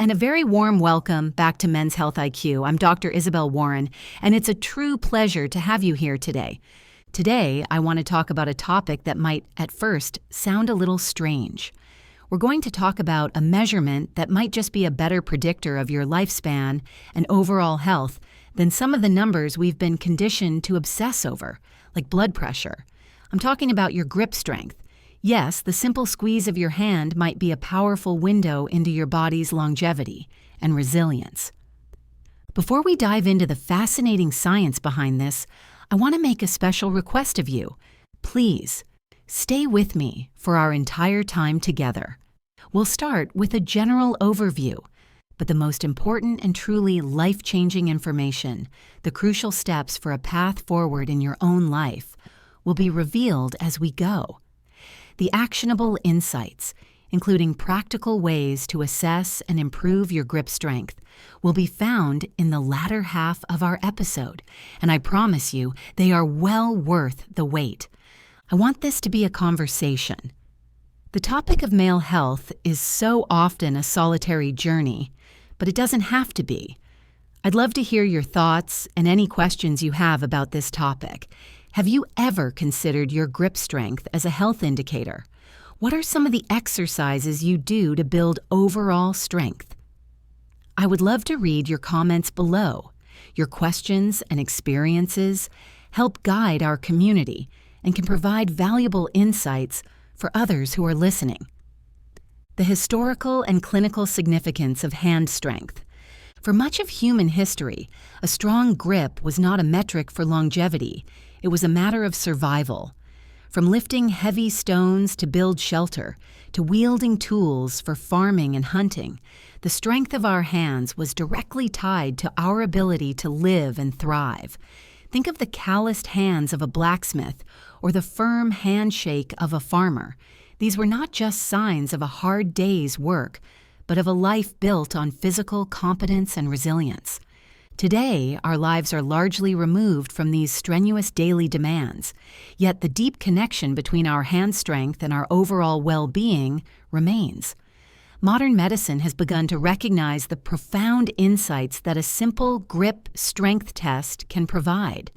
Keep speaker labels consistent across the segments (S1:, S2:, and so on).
S1: and a very warm welcome back to Men's Health IQ. I'm Dr. Isabel Warren, and it's a true pleasure to have you here today. Today, I want to talk about a topic that might, at first, sound a little strange. We're going to talk about a measurement that might just be a better predictor of your lifespan and overall health than some of the numbers we've been conditioned to obsess over, like blood pressure. I'm talking about your grip strength. Yes, the simple squeeze of your hand might be a powerful window into your body's longevity and resilience. Before we dive into the fascinating science behind this, I want to make a special request of you. Please, stay with me for our entire time together. We'll start with a general overview, but the most important and truly life-changing information, the crucial steps for a path forward in your own life, will be revealed as we go. The actionable insights, including practical ways to assess and improve your grip strength, will be found in the latter half of our episode, and I promise you they are well worth the wait. I want this to be a conversation. The topic of male health is so often a solitary journey, but it doesn't have to be. I'd love to hear your thoughts and any questions you have about this topic. Have you ever considered your grip strength as a health indicator? What are some of the exercises you do to build overall strength? I would love to read your comments below. Your questions and experiences help guide our community and can provide valuable insights for others who are listening. The historical and clinical significance of hand strength. For much of human history, a strong grip was not a metric for longevity. It was a matter of survival. From lifting heavy stones to build shelter, to wielding tools for farming and hunting, the strength of our hands was directly tied to our ability to live and thrive. Think of the calloused hands of a blacksmith or the firm handshake of a farmer. These were not just signs of a hard day's work, but of a life built on physical competence and resilience. Today, our lives are largely removed from these strenuous daily demands, yet the deep connection between our hand strength and our overall well-being remains. Modern medicine has begun to recognize the profound insights that a simple grip strength test can provide.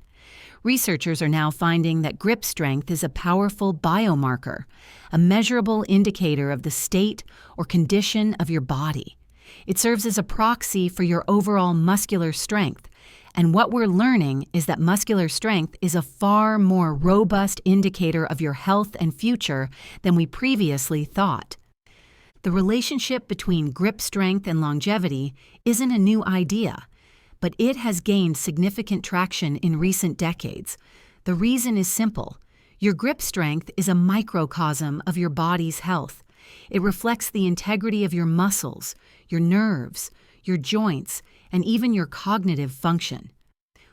S1: Researchers are now finding that grip strength is a powerful biomarker, a measurable indicator of the state or condition of your body. It serves as a proxy for your overall muscular strength, and what we're learning is that muscular strength is a far more robust indicator of your health and future than we previously thought. The relationship between grip strength and longevity isn't a new idea, but it has gained significant traction in recent decades. The reason is simple. Your grip strength is a microcosm of your body's health. It reflects the integrity of your muscles, your nerves, your joints, and even your cognitive function.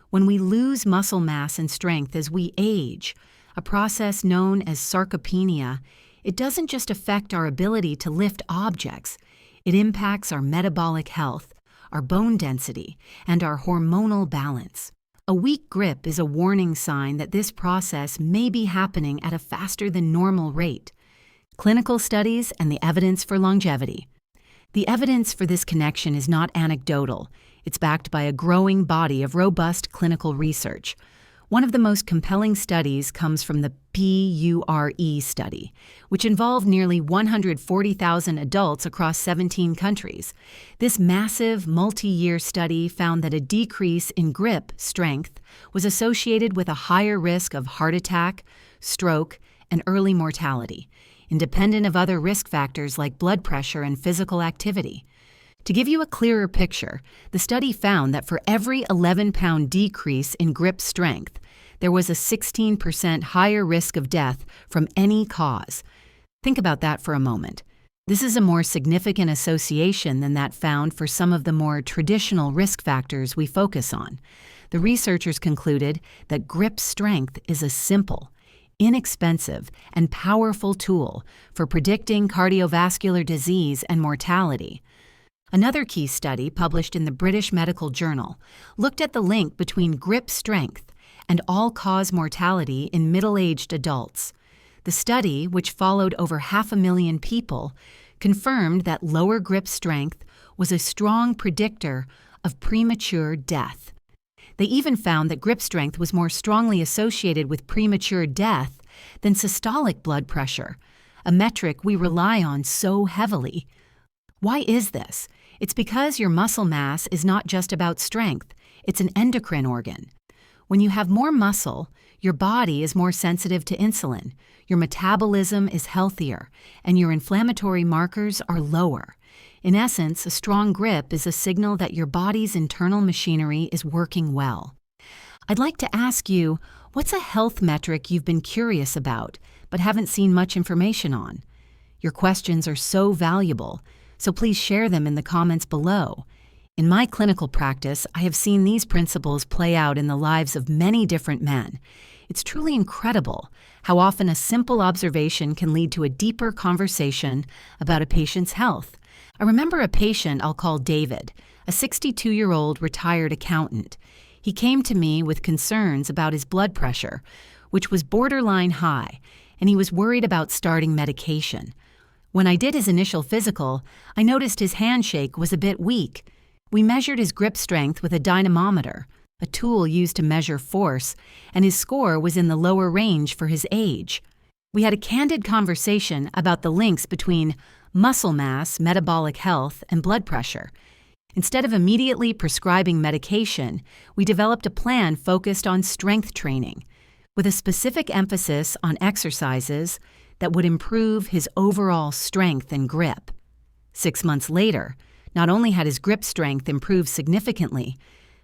S1: When we lose muscle mass and strength as we age, a process known as sarcopenia, it doesn't just affect our ability to lift objects. It impacts our metabolic health, our bone density, and our hormonal balance. A weak grip is a warning sign that this process may be happening at a faster than normal rate. Clinical studies and the evidence for longevity. The evidence for this connection is not anecdotal. It's backed by a growing body of robust clinical research. One of the most compelling studies comes from the PURE study, which involved nearly 140,000 adults across 17 countries. This massive, multi-year study found that a decrease in grip strength was associated with a higher risk of heart attack, stroke, and early mortality, independent of other risk factors like blood pressure and physical activity. To give you a clearer picture, the study found that for every 11-pound decrease in grip strength, there was a 16% higher risk of death from any cause. Think about that for a moment. This is a more significant association than that found for some of the more traditional risk factors we focus on. The researchers concluded that grip strength is a simple, inexpensive, and powerful tool for predicting cardiovascular disease and mortality. Another key study, published in the British Medical Journal, looked at the link between grip strength and all-cause mortality in middle-aged adults. The study, which followed over 500,000 people, confirmed that lower grip strength was a strong predictor of premature death. They even found that grip strength was more strongly associated with premature death than systolic blood pressure, a metric we rely on so heavily. Why is this? It's because your muscle mass is not just about strength, it's an endocrine organ. When you have more muscle, your body is more sensitive to insulin, your metabolism is healthier, and your inflammatory markers are lower. In essence, a strong grip is a signal that your body's internal machinery is working well. I'd like to ask you, what's a health metric you've been curious about but haven't seen much information on? Your questions are so valuable, so please share them in the comments below. In my clinical practice, I have seen these principles play out in the lives of many different men. It's truly incredible how often a simple observation can lead to a deeper conversation about a patient's health. I remember a patient I'll call David, a 62-year-old retired accountant. He came to me with concerns about his blood pressure, which was borderline high, and he was worried about starting medication. When I did his initial physical, I noticed his handshake was a bit weak. We measured his grip strength with a dynamometer, a tool used to measure force, and his score was in the lower range for his age. We had a candid conversation about the links between muscle mass, metabolic health, and blood pressure. Instead of immediately prescribing medication, we developed a plan focused on strength training, with a specific emphasis on exercises that would improve his overall strength and grip. 6 months later, not only had his grip strength improved significantly,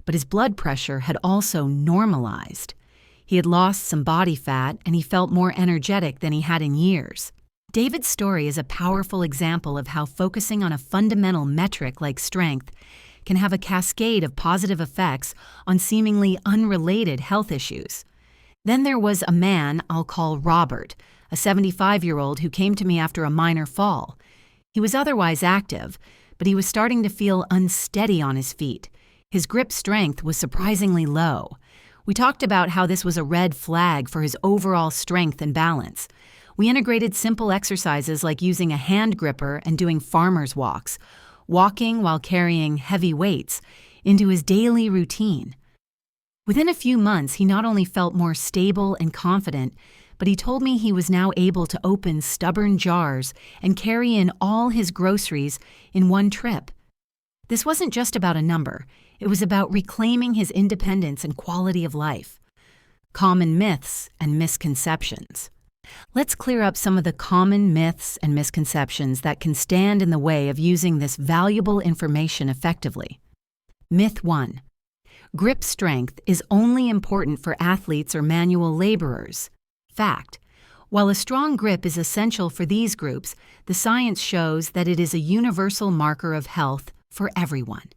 S1: but his blood pressure had also normalized. He had lost some body fat and he felt more energetic than he had in years. David's story is a powerful example of how focusing on a fundamental metric like strength can have a cascade of positive effects on seemingly unrelated health issues. Then there was a man I'll call Robert, a 75-year-old who came to me after a minor fall. He was otherwise active, but he was starting to feel unsteady on his feet. His grip strength was surprisingly low. We talked about how this was a red flag for his overall strength and balance. We integrated simple exercises like using a hand gripper and doing farmer's walks, walking while carrying heavy weights, into his daily routine. Within a few months, he not only felt more stable and confident, but he told me he was now able to open stubborn jars and carry in all his groceries in one trip. This wasn't just about a number. It was about reclaiming his independence and quality of life. Common myths and misconceptions. Let's clear up some of the common myths and misconceptions that can stand in the way of using this valuable information effectively. Myth 1. Grip strength is only important for athletes or manual laborers. Fact. While a strong grip is essential for these groups, the science shows that it is a universal marker of health for everyone.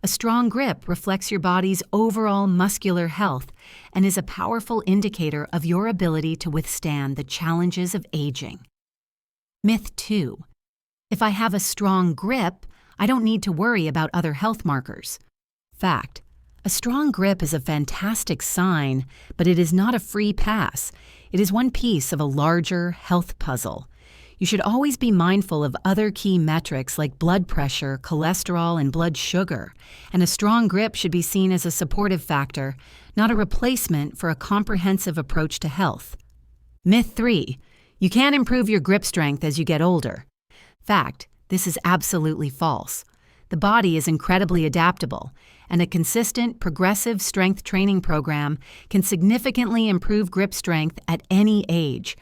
S1: A strong grip reflects your body's overall muscular health and is a powerful indicator of your ability to withstand the challenges of aging. Myth 2. If I have a strong grip, I don't need to worry about other health markers. Fact. A strong grip is a fantastic sign, but it is not a free pass. It is one piece of a larger health puzzle. You should always be mindful of other key metrics like blood pressure, cholesterol, and blood sugar, and a strong grip should be seen as a supportive factor, not a replacement for a comprehensive approach to health. Myth 3. You can't improve your grip strength as you get older. Fact. This is absolutely false. The body is incredibly adaptable, and a consistent, progressive strength training program can significantly improve grip strength at any age.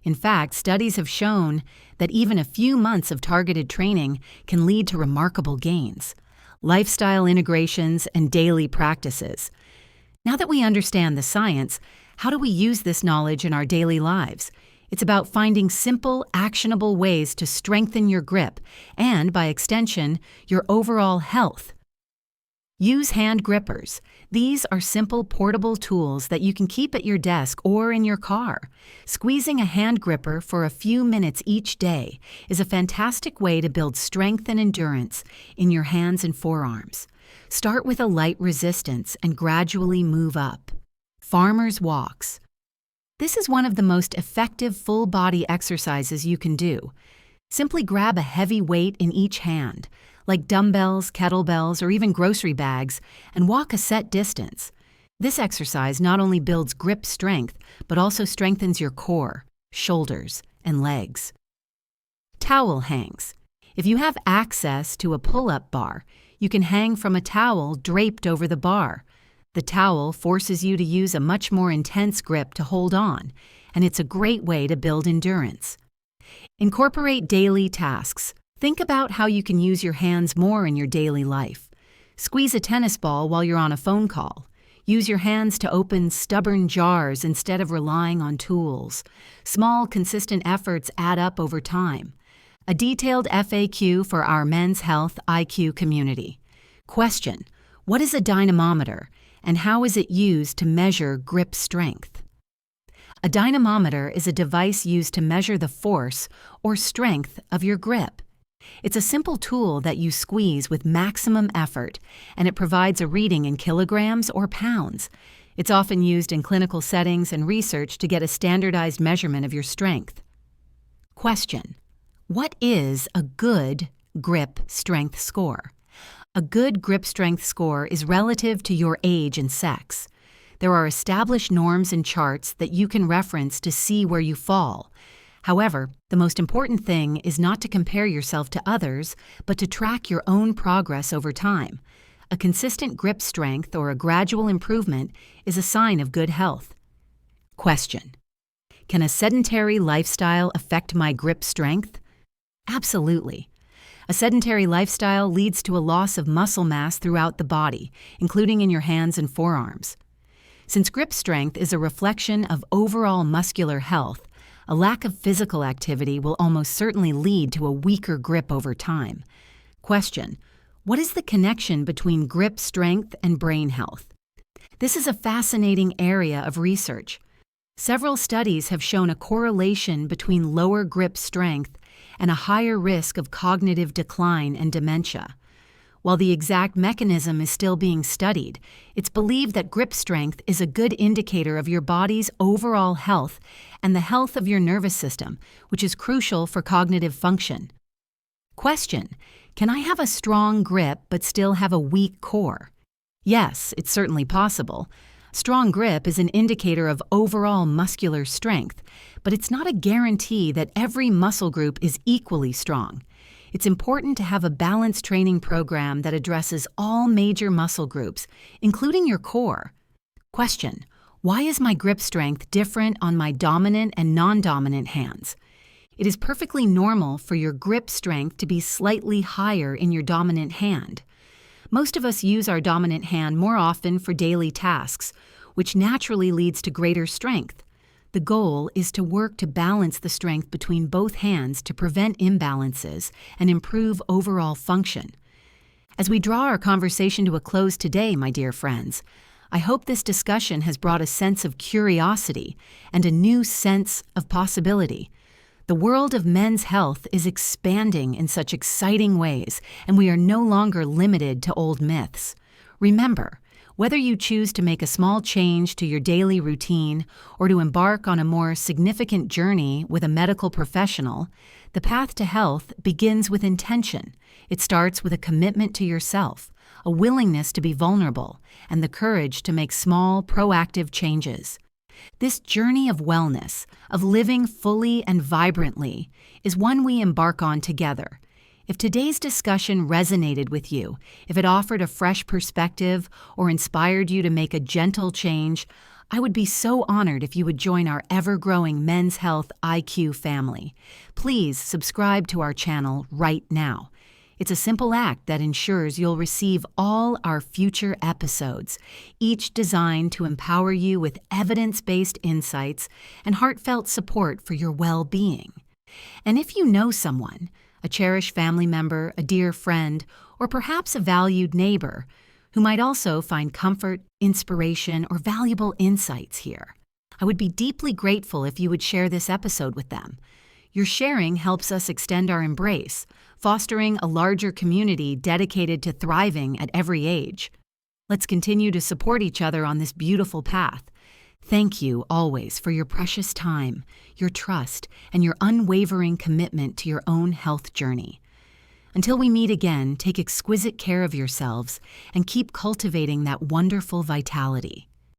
S1: In fact, studies have shown that even a few months of targeted training can lead to remarkable gains. Lifestyle integrations and daily practices. Now that we understand the science, how do we use this knowledge in our daily lives? It's about finding simple, actionable ways to strengthen your grip and, by extension, your overall health. Use hand grippers. These are simple, portable tools that you can keep at your desk or in your car. Squeezing a hand gripper for a few minutes each day is a fantastic way to build strength and endurance in your hands and forearms. Start with a light resistance and gradually move up. Farmer's walks. This is one of the most effective full-body exercises you can do. Simply grab a heavy weight in each hand, like dumbbells, kettlebells, or even grocery bags, and walk a set distance. This exercise not only builds grip strength, but also strengthens your core, shoulders, and legs. Towel hangs. If you have access to a pull-up bar, you can hang from a towel draped over the bar. The towel forces you to use a much more intense grip to hold on, and it's a great way to build endurance. Incorporate daily tasks. Think about how you can use your hands more in your daily life. Squeeze a tennis ball while you're on a phone call. Use your hands to open stubborn jars instead of relying on tools. Small, consistent efforts add up over time. A detailed FAQ for our Men's Health IQ community. Question: what is a dynamometer, and how is it used to measure grip strength? A dynamometer is a device used to measure the force or strength of your grip. It's a simple tool that you squeeze with maximum effort, and it provides a reading in kilograms or pounds. It's often used in clinical settings and research to get a standardized measurement of your strength. Question: what is a good grip strength score? A good grip strength score is relative to your age and sex. There are established norms and charts that you can reference to see where you fall. However, the most important thing is not to compare yourself to others, but to track your own progress over time. A consistent grip strength or a gradual improvement is a sign of good health. Question: can a sedentary lifestyle affect my grip strength? Absolutely. A sedentary lifestyle leads to a loss of muscle mass throughout the body, including in your hands and forearms. Since grip strength is a reflection of overall muscular health, a lack of physical activity will almost certainly lead to a weaker grip over time. Question: what is the connection between grip strength and brain health? This is a fascinating area of research. Several studies have shown a correlation between lower grip strength and a higher risk of cognitive decline and dementia. While the exact mechanism is still being studied, it's believed that grip strength is a good indicator of your body's overall health and the health of your nervous system, which is crucial for cognitive function. Question: can I have a strong grip but still have a weak core? Yes, it's certainly possible. Strong grip is an indicator of overall muscular strength, but it's not a guarantee that every muscle group is equally strong. It's important to have a balanced training program that addresses all major muscle groups, including your core. Question: why is my grip strength different on my dominant and non-dominant hands? It is perfectly normal for your grip strength to be slightly higher in your dominant hand. Most of us use our dominant hand more often for daily tasks, which naturally leads to greater strength. The goal is to work to balance the strength between both hands to prevent imbalances and improve overall function. As we draw our conversation to a close today, my dear friends, I hope this discussion has brought a sense of curiosity and a new sense of possibility. The world of men's health is expanding in such exciting ways, and we are no longer limited to old myths. Remember, whether you choose to make a small change to your daily routine or to embark on a more significant journey with a medical professional, the path to health begins with intention. It starts with a commitment to yourself, a willingness to be vulnerable, and the courage to make small, proactive changes. This journey of wellness, of living fully and vibrantly, is one we embark on together. If today's discussion resonated with you, if it offered a fresh perspective or inspired you to make a gentle change, I would be so honored if you would join our ever-growing Men's Health IQ family. Please subscribe to our channel right now. It's a simple act that ensures you'll receive all our future episodes, each designed to empower you with evidence-based insights and heartfelt support for your well-being. And if you know someone, a cherished family member, a dear friend, or perhaps a valued neighbor, who might also find comfort, inspiration, or valuable insights here, I would be deeply grateful if you would share this episode with them. Your sharing helps us extend our embrace, fostering a larger community dedicated to thriving at every age. Let's continue to support each other on this beautiful path. Thank you always for your precious time, your trust, and your unwavering commitment to your own health journey. Until we meet again, take exquisite care of yourselves and keep cultivating that wonderful vitality.